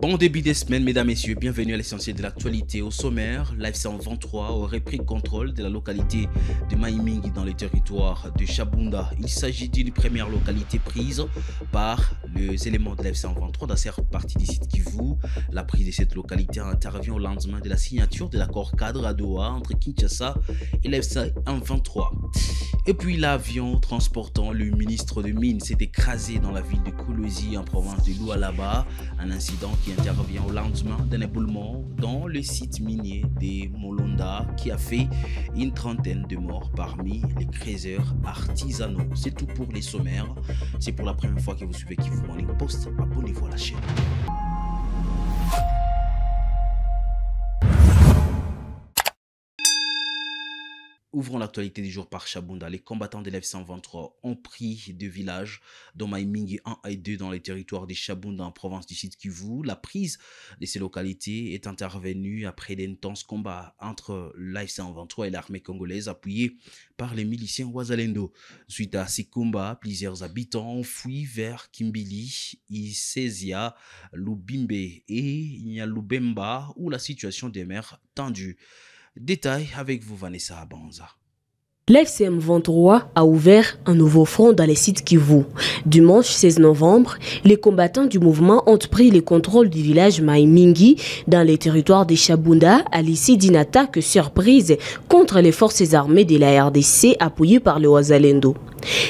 Bon début de semaine, mesdames, messieurs, bienvenue à l'essentiel de l'actualité. Au sommaire, Live 123 aurait pris contrôle de la localité de Maïmingi dans le territoire de Chabunda. Il s'agit d'une première localité prise par les éléments de Live 123 dans cette partie du site Kivu. La prise de cette localité intervient au lendemain de la signature de l'accord cadre à Doha entre Kinshasa et Live 123. Et puis l'avion transportant le ministre de Mines s'est écrasé dans la ville de Kolwezi en province de Lualaba, un incident qui intervient au lendemain d'un éboulement dans le site minier de Molonda qui a fait une trentaine de morts parmi les creuseurs artisanaux. C'est tout pour les sommaires. C'est pour la première fois que vous suivez Kivu Morning Post. Abonnez-vous à la chaîne. Ouvrons l'actualité du jour par Chabunda. Les combattants de l'F-123 ont pris deux villages, dont Maïmingi 1 et 2 dans les territoires de Chabunda en province du Sud Kivu. La prise de ces localités est intervenue après d'intenses combats entre l'F-123 et l'armée congolaise appuyée par les miliciens Wazalendo. Suite à ces combats, plusieurs habitants ont fui vers Kimbili, Isézia, Lubimbe et Nyalubemba où la situation demeure tendue. Détail avec vous, Vanessa Abanza. L'FCM23 a ouvert un nouveau front dans les sites Kivu. Dimanche 16 novembre, les combattants du mouvement ont pris le contrôle du village Maïmingi dans les territoires de Chabunda à l'issue d'une attaque surprise contre les forces armées de la RDC appuyées par le Wazalendo.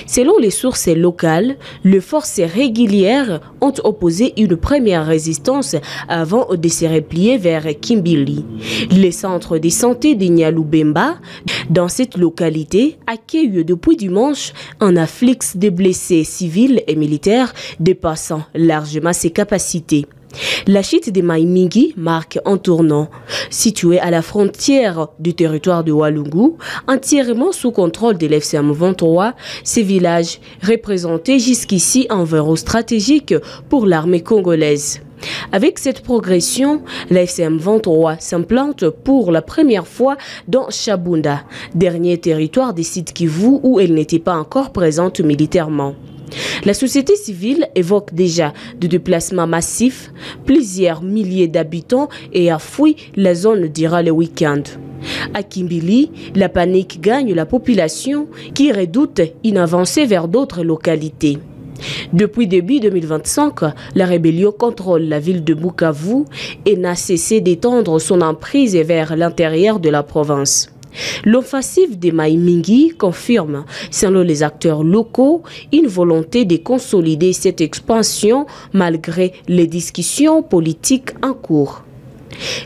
Selon les sources locales, les forces régulières ont opposé une première résistance avant de se replier vers Kimbili. Le centre de santé de Nyalubemba, dans cette localité, accueille depuis dimanche un afflux de blessés civils et militaires dépassant largement ses capacités. La chute de Maïmingi marque un tournant. Situé à la frontière du territoire de Walungu, entièrement sous contrôle de l'FCM23, ce village représentait jusqu'ici un verrou stratégique pour l'armée congolaise. Avec cette progression, la FCM23 s'implante pour la première fois dans Chabunda, dernier territoire des sites Kivu où elle n'était pas encore présente militairement. La société civile évoque déjà de déplacements massifs, plusieurs milliers d'habitants et a fui la zone durant le week-end. À Kimbili, la panique gagne la population qui redoute une avancée vers d'autres localités. Depuis début 2025, la rébellion contrôle la ville de Bukavu et n'a cessé d'étendre son emprise vers l'intérieur de la province. L'offensive de Maïmingi confirme, selon les acteurs locaux, une volonté de consolider cette expansion malgré les discussions politiques en cours.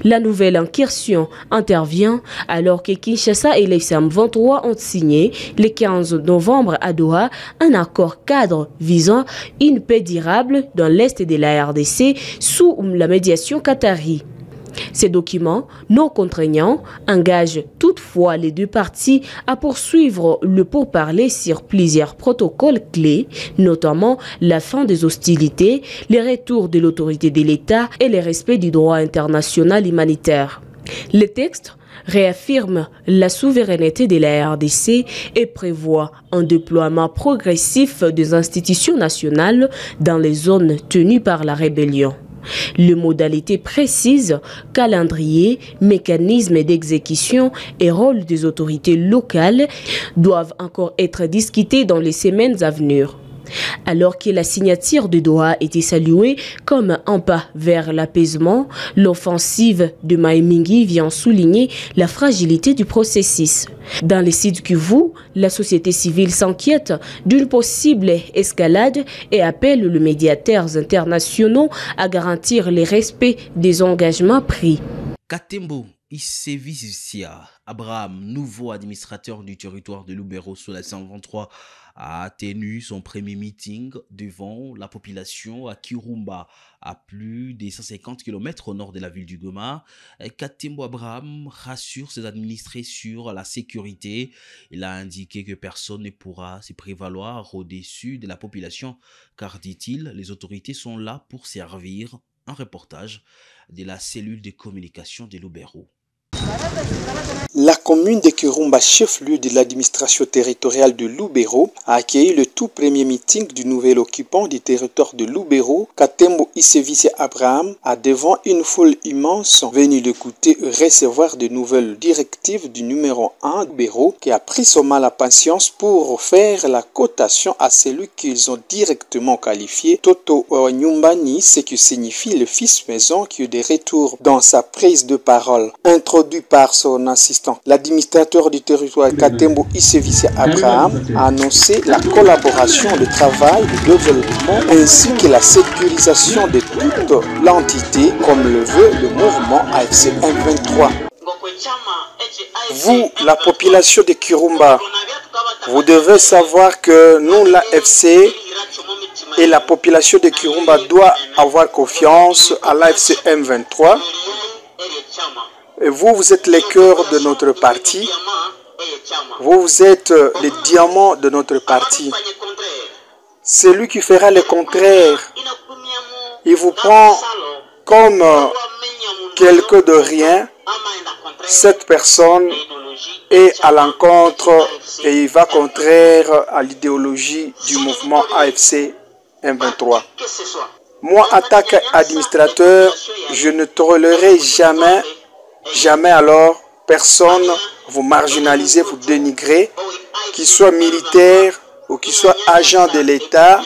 La nouvelle incursion intervient alors que Kinshasa et l'FCM23 ont signé le 15 novembre à Doha un accord cadre visant une paix durable dans l'est de la RDC sous la médiation qatari. Ces documents non contraignants engagent toutefois les deux parties à poursuivre le pourparler sur plusieurs protocoles clés, notamment la fin des hostilités, le retour de l'autorité de l'État et le respect du droit international humanitaire. Le texte réaffirme la souveraineté de la RDC et prévoit un déploiement progressif des institutions nationales dans les zones tenues par la rébellion. Les modalités précises, calendrier, mécanismes d'exécution et rôle des autorités locales doivent encore être discutés dans les semaines à venir. Alors que la signature de Doha était saluée comme un pas vers l'apaisement, l'offensive de Maïmingi vient souligner la fragilité du processus. Dans les sites Kivu, la société civile s'inquiète d'une possible escalade et appelle les médiateurs internationaux à garantir le respect des engagements pris. Katembo Isézia Abraham, nouveau administrateur du territoire de Lubero sous la 123, a tenu son premier meeting devant la population à Kirumba, à plus de 150 km au nord de la ville du Goma. Katembo Abraham rassure ses administrés sur la sécurité. Il a indiqué que personne ne pourra se prévaloir au-dessus de la population, car, dit-il, les autorités sont là pour servir. Un reportage de la cellule de communication de Lubero. La commune de Kirumba, chef-lieu de l'administration territoriale de Lubero, a accueilli le tout premier meeting du nouvel occupant du territoire de Lubero, Katembo Isevisia Abraham, a devant une foule immense venue l'écouter recevoir de nouvelles directives du numéro 1 Lubero, qui a pris son mal à patience pour faire la cotation à celui qu'ils ont directement qualifié Toto Nyumbani, ce qui signifie le fils maison, qui est de retour dans sa prise de parole. Introduit par son assistant, l'administrateur du territoire Katembo Isevisia Abraham a annoncé la collaboration, le travail, le développement ainsi que la sécurisation de toute l'entité comme le veut le mouvement AFC M23. Vous, la population de Kirumba, vous devez savoir que nous, l'AFC et la population de Kirumba doit avoir confiance à l'AFC M23. Et vous, vous êtes les cœurs de notre parti. Vous êtes les diamants de notre parti. Celui qui fera le contraire, il vous prend comme quelqu'un de rien. Cette personne est à l'encontre et il va contraire à l'idéologie du mouvement AFC M23. Moi, en tant qu'administrateur, je ne tolérerai jamais alors personne vous marginaliser, vous dénigrer, qu'il soit militaire ou qu'il soit agent de l'État,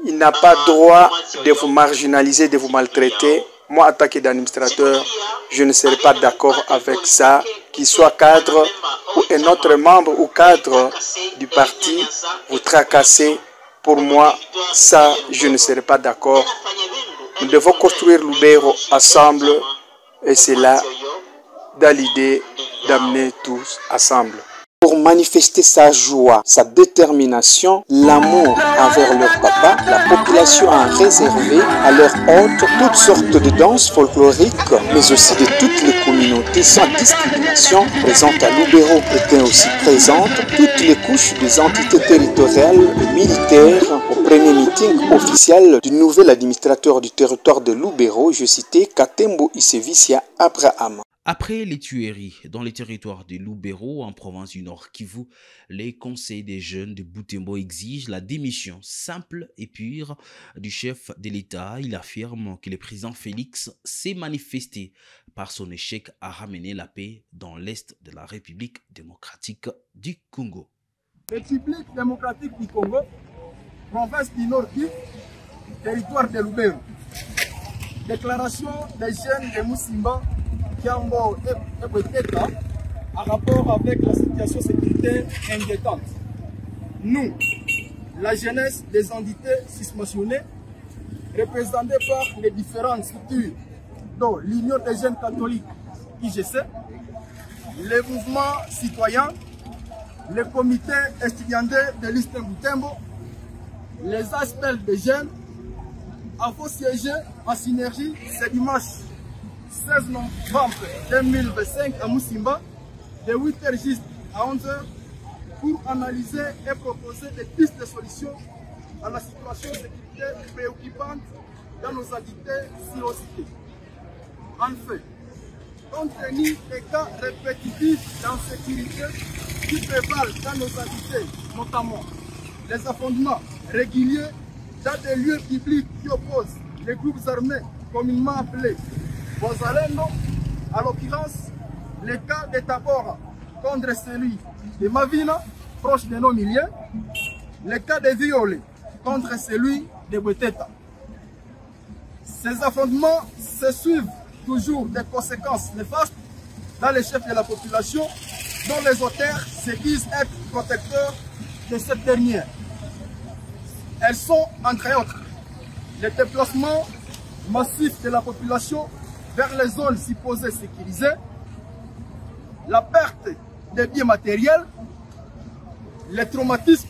il n'a pas droit de vous marginaliser, de vous maltraiter. Moi, en tant qu'administrateur, je ne serai pas d'accord avec ça, qu'il soit cadre ou un autre membre ou cadre du parti, vous tracasser. Pour moi, ça, je ne serai pas d'accord. Nous devons construire Lubero ensemble et c'est là, dans l'idée d'amener tous ensemble. Pour manifester sa joie, sa détermination, l'amour envers leur papa, la population a réservé à leur hôte toutes sortes de danses folkloriques, mais aussi de toutes les communautés sans discrimination présentes à Lubero. Étaient aussi présentes toutes les couches des entités territoriales et militaires au premier meeting officiel du nouvel administrateur du territoire de Lubero, je citais Katembo Isevisia Abraham. Après les tueries dans les territoires de Lubero, en province du Nord Kivu, les conseils des jeunes de Butembo exigent la démission simple et pure du chef de l'État. Il affirme que le président Félix s'est manifesté par son échec à ramener la paix dans l'Est de la République démocratique du Congo. République démocratique du Congo, province du Nord Kivu, territoire de Lubero. Déclaration des jeunes de Musimba Kiambo et Bweteta en rapport avec la situation sécuritaire inquiétante. Nous, la jeunesse des entités susmentionnées, représentées par les différentes structures, dont l'Union des jeunes catholiques, IGC, les mouvements citoyens, les comités estudiantins de l'Est Butembo, les aspects des jeunes, avons siégé en synergie ce dimanche 16 novembre 2025 à Musimba, de 8h juste à 11h, pour analyser et proposer des pistes de solutions à la situation sécuritaire préoccupante dans nos entités citées. En fait, compte tenu des cas répétitifs d'insécurité qui prévalent dans nos entités, notamment les affrontements réguliers dans des lieux publics qui opposent les groupes armés communément appelés Bozalendo, à l'occurrence, le cas de Tabora contre celui de Mavina, proche de nos milieux, le cas de Violé contre celui de Bweteta. Ces affrontements se suivent toujours des conséquences néfastes dans les chefs de la population, dont les auteurs se disent être protecteurs de cette dernière. Elles sont, entre autres, le déplacement massif de la population vers les zones supposées sécurisées, la perte des biens matériels, les traumatismes,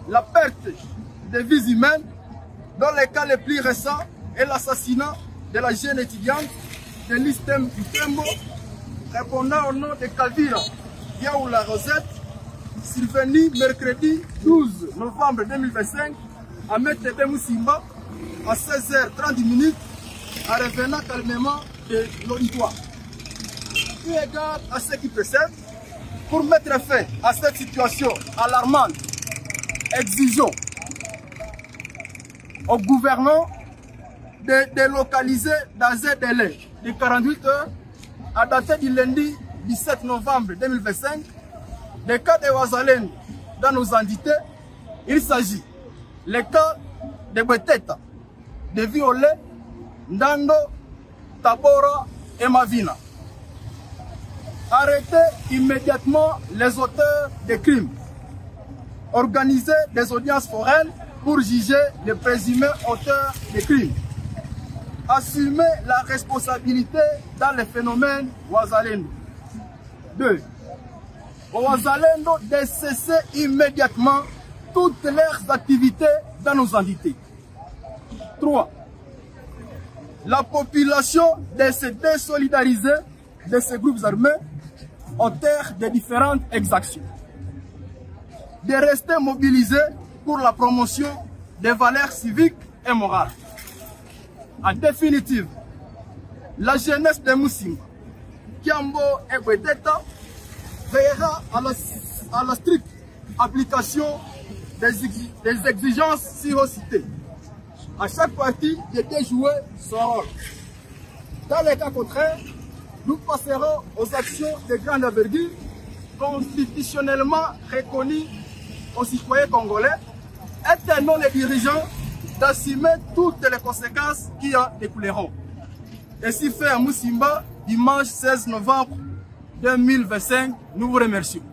la perte des vies humaines, dans les cas les plus récents est l'assassinat de la jeune étudiante de l'Istem du Tembo, répondant au nom de Calvira Yaoula Rosette, survenu mercredi 12 novembre 2025 à Metebe Musimba à 16h30 en revenant calmement de l'auditoire. eu égard à ce qui précède, pour mettre fin à cette situation alarmante, exigeons au gouvernement de délocaliser dans un délai de 48 heures à dater du lundi 17 novembre 2025 des cas de Wazalendo dans nos entités. Il s'agit les cas de Beteta, de Violet, Ndando, Tabora et Mavina. Arrêtez immédiatement les auteurs des crimes. Organisez des audiences foraines pour juger les présumés auteurs des crimes. Assumez la responsabilité dans les phénomènes Wazalendo. 2. Au Wazalendo de cesser immédiatement toutes leurs activités dans nos entités. 3. La population de se désolidariser de ces groupes armés au terme de différentes exactions. De rester mobilisés pour la promotion des valeurs civiques et morales. En définitive, la jeunesse de Musimba, Kiambo et Beteta veillera à la stricte application des exigences citées. À chaque partie de déjouer son rôle. Dans les cas contraires, nous passerons aux actions de grande envergure constitutionnellement reconnues aux citoyens congolais et tenons les dirigeants d'assumer toutes les conséquences qui en découleront. Ainsi fait à Musimba, dimanche 16 novembre 2025, nous vous remercions.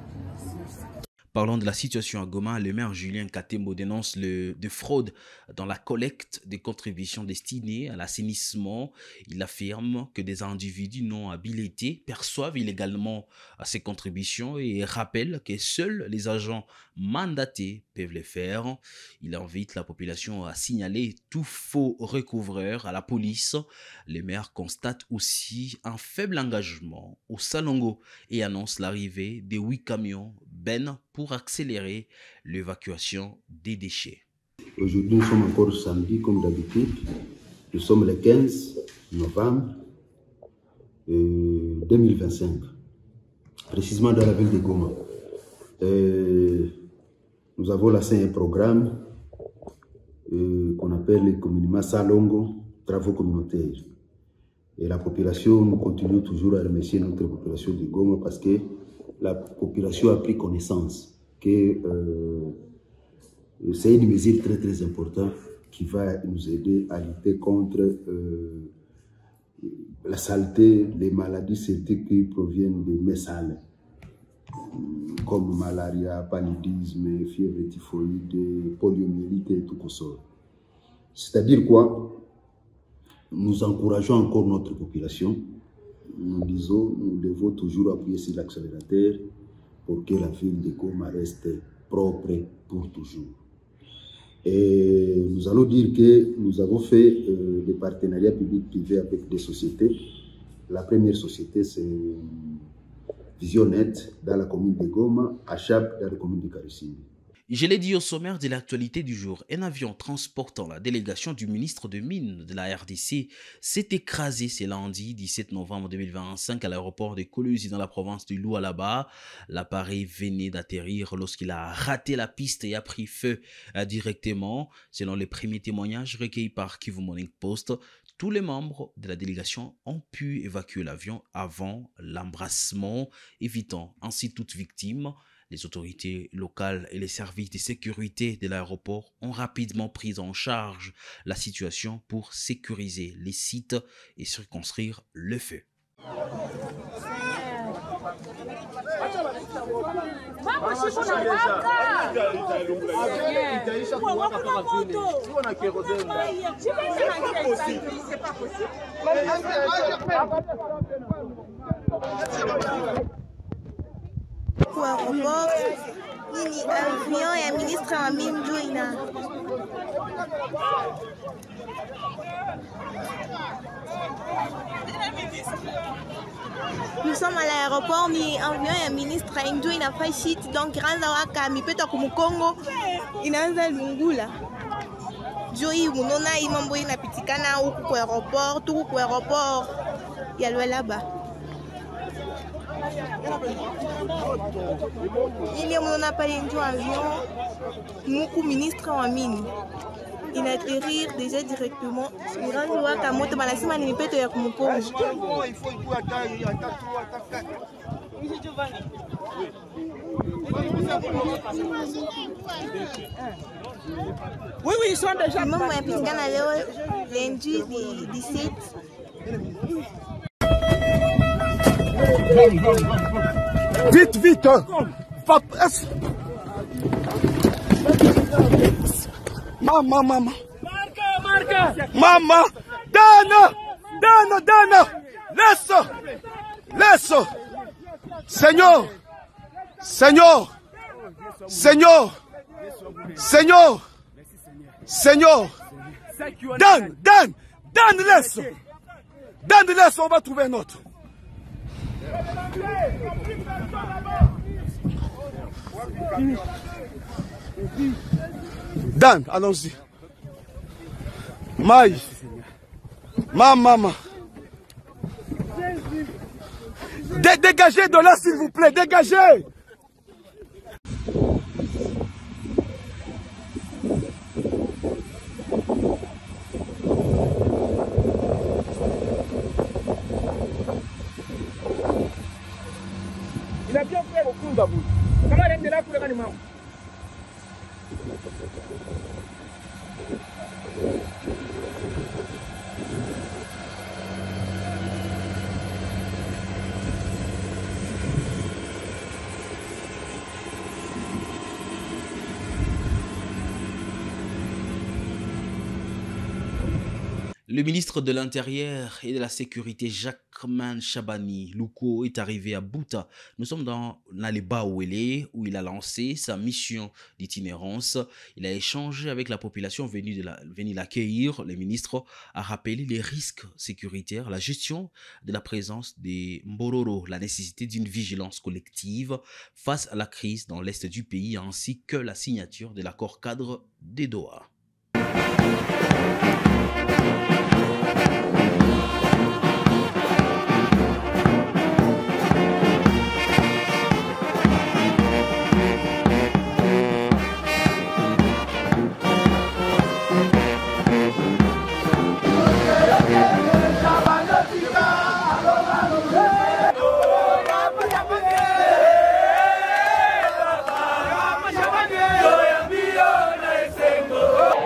Parlant de la situation à Goma, le maire Julien Katembo dénonce de fraude dans la collecte des contributions destinées à l'assainissement. Il affirme que des individus non habilités perçoivent illégalement ces contributions et rappelle que seuls les agents mandatés peuvent les faire. Il invite la population à signaler tout faux recouvreur à la police. Le maire constate aussi un faible engagement au Salongo et annonce l'arrivée de 8 camions pour accélérer l'évacuation des déchets. Aujourd'hui, nous sommes encore samedi comme d'habitude. Nous sommes le 15 novembre 2025, précisément dans la ville de Goma. Nous avons lancé un programme qu'on appelle communément Salongo, travaux communautaires. Et la population, nous continuons toujours à remercier notre population de Goma parce que la population a pris connaissance que c'est une mesure très très importante qui va nous aider à lutter contre la saleté, les maladies saletés qui proviennent des mets sales, comme malaria, paludisme, fièvre typhoïde, poliomyélite et tout ça. C'est-à-dire quoi? Nous encourageons encore notre population. Nous disons, nous devons toujours appuyer sur l'accélérateur pour que la ville de Goma reste propre pour toujours. Et nous allons dire que nous avons fait des partenariats publics-privés avec des sociétés. La première société, c'est Visionet dans la commune de Goma, Achab dans la commune de Karissimbi. Je l'ai dit au sommaire de l'actualité du jour, un avion transportant la délégation du ministre de Mines de la RDC s'est écrasé ce lundi 17 novembre 2025 à l'aéroport de Kolwezi dans la province du Lualaba. L'appareil venait d'atterrir lorsqu'il a raté la piste et a pris feu directement. Selon les premiers témoignages recueillis par Kivu Morning Post, tous les membres de la délégation ont pu évacuer l'avion avant l'embrassement, évitant ainsi toute victime. Les autorités locales et les services de sécurité de l'aéroport ont rapidement pris en charge la situation pour sécuriser les sites et circonscrire le feu. Aéroport nini avion ya ministre wa Minduina. Nous sommes à l'aéroport ni avion ya ministre Induina Fashit donc ranza waka mipeta kumukongo inaanza lungula. Joi munona imambo inapitikana huku kwa aeroport, tuku kwa aeroport ya Lualaba. Il y a un avion, mon ministre en mine. Il atterrir déjà directement. Il rentre à moto, mais la il peut être mon Oui, ils sont déjà. Maman, il y a lundi 17. Vite, vite. Hein. Maman. Maman. Dana. Laisse. Seigneur. Dan, laisse. On va trouver un autre. Dan, allons-y. Maï. Maman. Dégagez de là, s'il vous plaît. Dégagez. Il a bien fait au coup d'abou. Comment elle est là pour le animal? Le ministre de l'Intérieur et de la Sécurité, Jacquemain Chabani Louko, est arrivé à Bouta. Nous sommes dans l'Aleba Ouélé, où il a lancé sa mission d'itinérance. Il a échangé avec la population venue l'accueillir. Le ministre a rappelé les risques sécuritaires, la gestion de la présence des Mbororo, la nécessité d'une vigilance collective face à la crise dans l'est du pays, ainsi que la signature de l'accord cadre des Doha.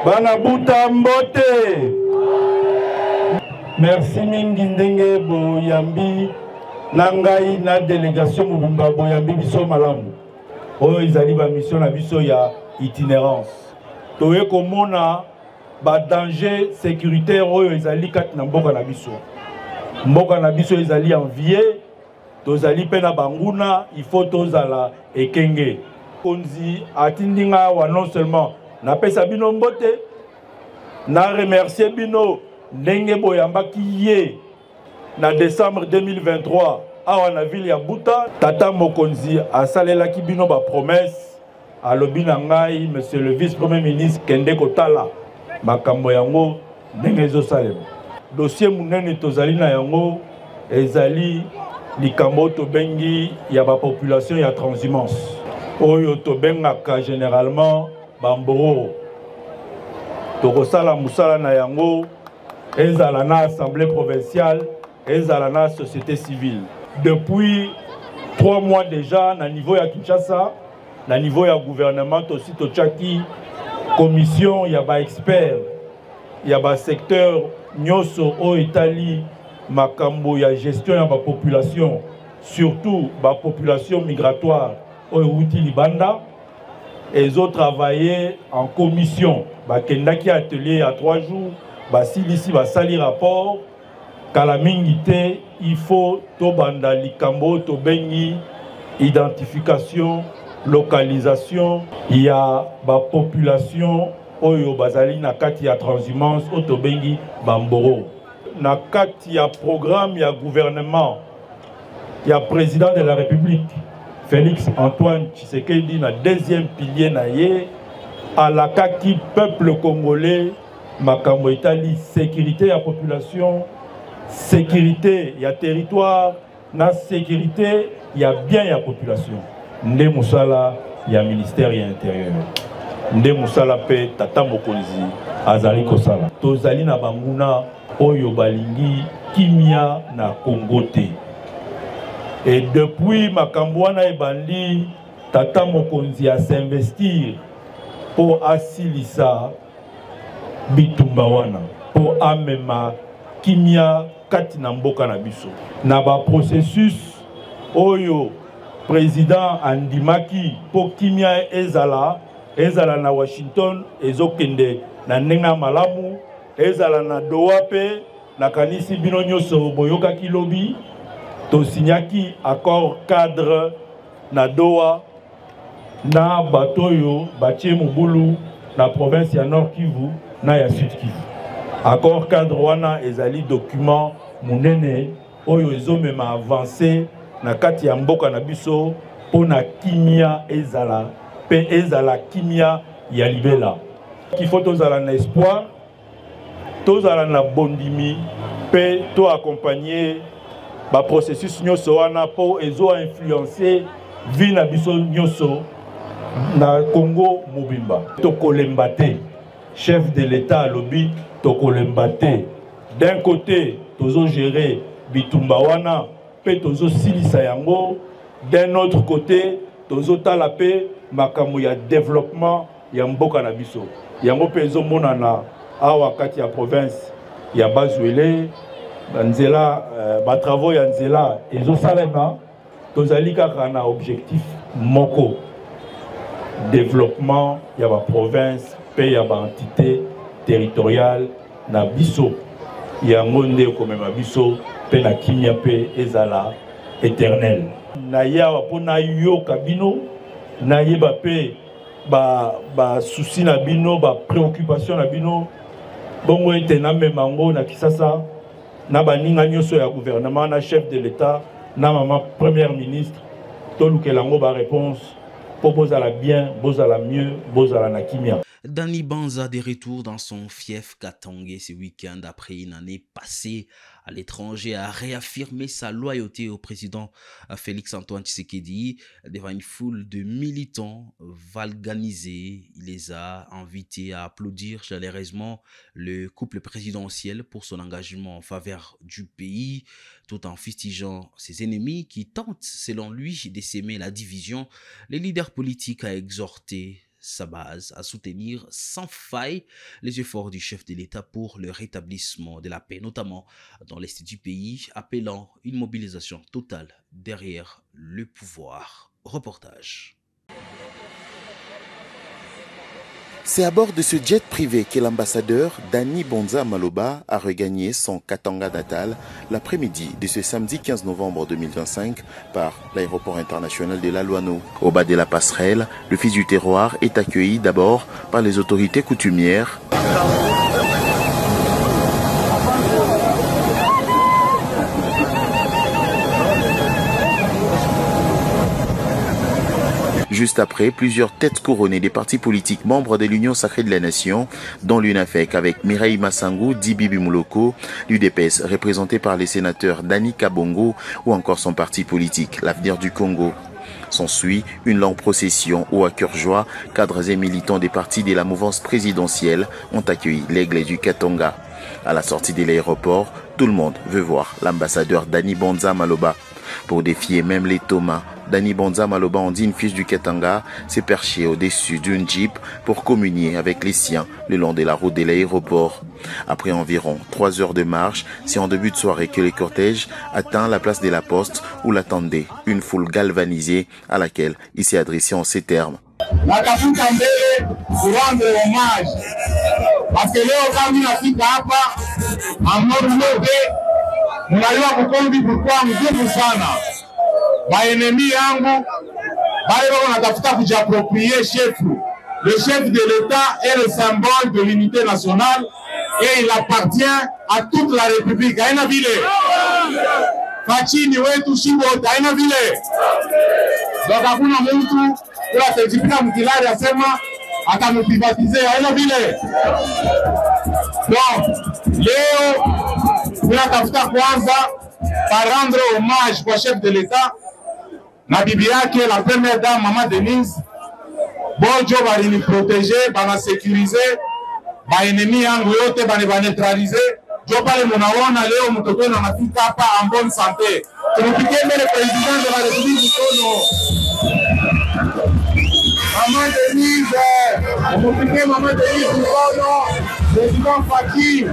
Bana Bouta Mbote. Merci mingi ndenge boyambi nangai na délégation mubimba boyambi biso malamu. Oyo izali ba mission na biso ya itinérance. Toye komona ba danger sécuritaire oyo izali kat na mboka na biso. Mboka na biso izali envié, tozali pe na banguna, il faut tozala ekenge. Konzi atindinga wa non seulement na pesa bino mbote, na remercier bino ndenge boyambaki ye na décembre 2023 awa na ville ya Bouta. Tata Mokonzi asalelaki bino ba promesse alobi na ngai monsieur le vice-premier ministre kende kotala makambo yango ndenge ezosalema. Dossier munene tozali na yango ezali likambo tobengi ya ba population ya transhumance oyo tobengaka généralement Bamboro. Tokosala musala na yango ezala na assemblée provinciale, ezala na société civile. Depuis 3 mois déjà, na niveau ya Kinshasa, na niveau ya gouvernement aussi tochaki commission ya ba expert, ya ba secteur nyoso o Italie makambo ya gestion ya ba population, surtout ba population migratoire o Uti Libanda. Ils ont travaillé en commission. Bakendaki atelier à 3 jours. Basilisi basali rapport. Kalamingite, il faut tobanda likambo tobengi identification, localisation. Il y a ba population oyo bazali na kati ya transhumance otobengi Bamboro. Na kati ya programme ya gouvernement, ya président de la République Félix Antoine Tshisekedi na deuxième pilier na ye à la kaki peuple congolais makambo Italie sécurité ya population, sécurité ya territoire, na sécurité ya bien ya population. Nde musala ya ministère ya intérieur. Nde musala pe tata mokonzi azali kosala. Tozali na banguna oyo balingi kimia na Congo te. Et depuis Makambouana et Bandi, tata mokonzi a s'investir pour asilisa bitumbawana, pour amema kimia kati na mboka na biso. Na ba processus oyo président andimaki pour kimia ezala na Washington ezokende na nenga malamu ezala na Doha pe na kanisi bino nyoso boyoka kilobi to signaki accord cadre na Doha na batoyo batie mobulu na province ya Nord Kivu na ya Sud Kivu. Accord cadre wana ezali document munene oyo ezomema avancé na kati ya mboka na biso pona kimia ezala pe ezala kimia ya libela. Kifo tozala na espoir, tozala na bondimi pe to accompagner ba processus nyoso wana po ezo influencer vie na biso nyoso na Congo mobimba. Tokolemba te, chef de l'État à lobby tokolemba te. D'un côté tozo gérer bitumba wana pe tozo silisa yango, d'un autre côté tozo talape makambo ya développement ya mboka na biso. Yango pe ezo monana awa kati ya province ya Bazwele nzela ba travaux ya nzela ezo salema tozali kaka na objectif moko développement ya ba province pe ya ba entité territoriale na biso yango nde komema biso pe na kimia pe ezala éternel na yawa pona yoka bino na yeba pe ba souci na bino ba préoccupation na bino bongo ete na memango na kisasa na baninga nyoso ya gouvernement na chef de l'État na maman première ministre tolukelango ba réponse pour bozala bien bozala mieux bozala na kimia. Danny Banza de retour dans son fief Katangé ce week-end après une année passée à l'étranger a réaffirmé sa loyauté au président Félix-Antoine Tshisekedi devant une foule de militants valganisés. Il les a invités à applaudir chaleureusement le couple présidentiel pour son engagement en faveur du pays, tout en fustigeant ses ennemis qui tentent, selon lui, de s'aimer la division. Le leader politique a exhorté sa base à soutenir sans faille les efforts du chef de l'État pour le rétablissement de la paix, notamment dans l'est du pays, appelant une mobilisation totale derrière le pouvoir. Reportage. C'est à bord de ce jet privé que l'ambassadeur Danny Banza Maloba a regagné son Katanga natal l'après-midi de ce samedi 15 novembre 2025 par l'aéroport international de Laluano. Au bas de la passerelle, le fils du terroir est accueilli d'abord par les autorités coutumières. Juste après, plusieurs têtes couronnées des partis politiques membres de l'Union sacrée de la Nation, dont l'UNAFEC avec Mireille Massango, Dibibi Mouloko, l'UDPS représenté par les sénateurs Dani Kabongo ou encore son parti politique, l'Avenir du Congo. S'ensuit une longue procession où à cœur joie, cadres et militants des partis de la mouvance présidentielle ont accueilli l'aigle du Katanga. À la sortie de l'aéroport, tout le monde veut voir l'ambassadeur Danny Banza Maloba. Pour défier même les Thomas, Danny Banza Maloba, en digne fils du Katanga, s'est perché au-dessus d'une jeep pour communier avec les siens le long de la route de l'aéroport. Après environ 3 heures de marche, c'est en début de soirée que le cortège atteint la place de la Poste où l'attendait une foule galvanisée à laquelle il s'est adressé en ces termes. Mnajua kukongi kulikuwa nguvu sana. Baenemi yangu bale wako natafuta kujiapproprier chef. Le chef de l'État est le symbole de l'unité nationale et il appartient à toute la République. Haina vile. Fachini wetu shingo haina vile. Donc hakuna mtu kula sertifika mkilari asema atamprivatiser haina vile. Donc leo tunatafuta kwanza par rendre hommage kwa chef de l'État na bibi yake la première dame Maman Denise bojo balini protéger bana sécuriser ba ennemi yangu yote bana neutraliser jo pale munaona leo mtoto wenu anafika hapa en bonne santé. Tunapigia mbele président de la République mkono. Maman Denise, tunapigia Maman Denise mkono. Président Faki.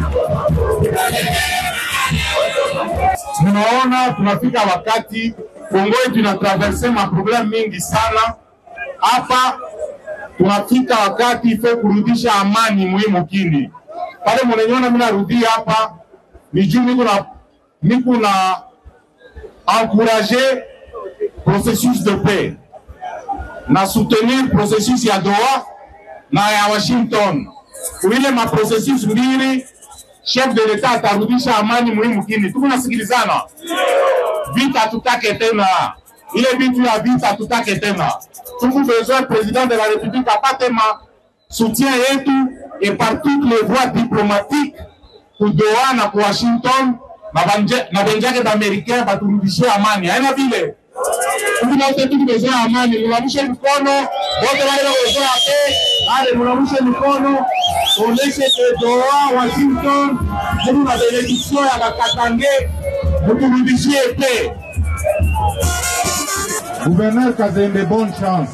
Tunaona tunafika wakati Kongo yetu inatraverse maproblème mingi sana. Hapa tunafika wakati ifo kurudisha amani muhimu kini. Pale mwenyeona mimi narudia hapa ni juu niko na encourager processus de paix na soutenir processus ya Doha na ya Washington. Ile ma processus mbili chef de l'etat atarudisha amani muhimu kini. Tunasikilizana. Vita tutake tena. Ile vitu ya vita tutake tena. Tuko besoin président de la République apate ma soutien yetu et par toutes les voies diplomatiques pour Doha na pour Washington na benjake d'américain baturudishie amani. Haina vile. Tuko besoin amani. Mulamushe mkono. Wote wale besoin paix. Allez, mulamushe mkono. Oneshe que Doha, Washington, nous la bénédiction à la Katangé, vous disiez paix. Gouverneur Kazembe, bonne chance.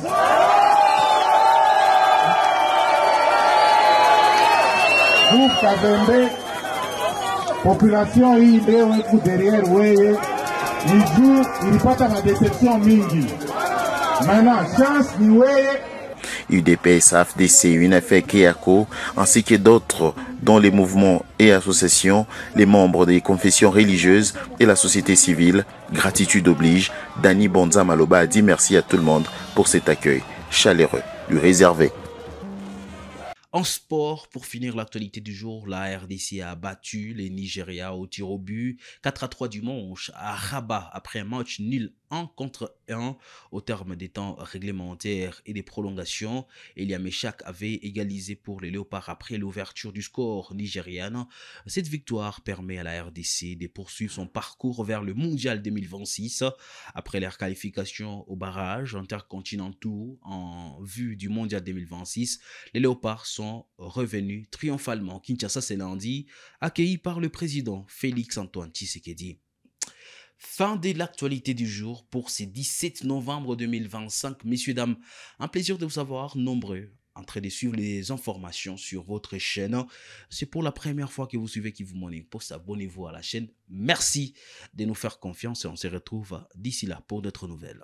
Vous, Kazembe, population hii leo iko derrière wewe, ni juu ilipata ma déception mingi. Maintenant, chance ni wewe. UDPS, AFDC, UNAFEC et ACO, ainsi que d'autres dont les mouvements et associations, les membres des confessions religieuses et la société civile. Gratitude oblige. Dani Bonza Maloba a dit merci à tout le monde pour cet accueil chaleureux, lui réservé. En sport, pour finir l'actualité du jour, la RDC a battu les Nigeria au tir au but 4-3 dimanche à Rabat après un match nul 1-1 au terme des temps réglementaires et des prolongations. Elia Meshak avait égalisé pour les Léopards après l'ouverture du score nigérian. Cette victoire permet à la RDC de poursuivre son parcours vers le Mondial 2026 après leur qualification au barrage intercontinentaux en vue du Mondial 2026. Les Léopards sont revenus triomphalement Kinshasa ce lundi, accueillis par le président Félix-Antoine Tshisekedi. Fin de l'actualité du jour pour ce 17 novembre 2025. Messieurs, dames, un plaisir de vous avoir nombreux en train de suivre les informations sur votre chaîne. C'est pour la première fois que vous suivez Kivu Morning Post. Abonnez-vous à la chaîne. Merci de nous faire confiance et on se retrouve d'ici là pour d'autres nouvelles.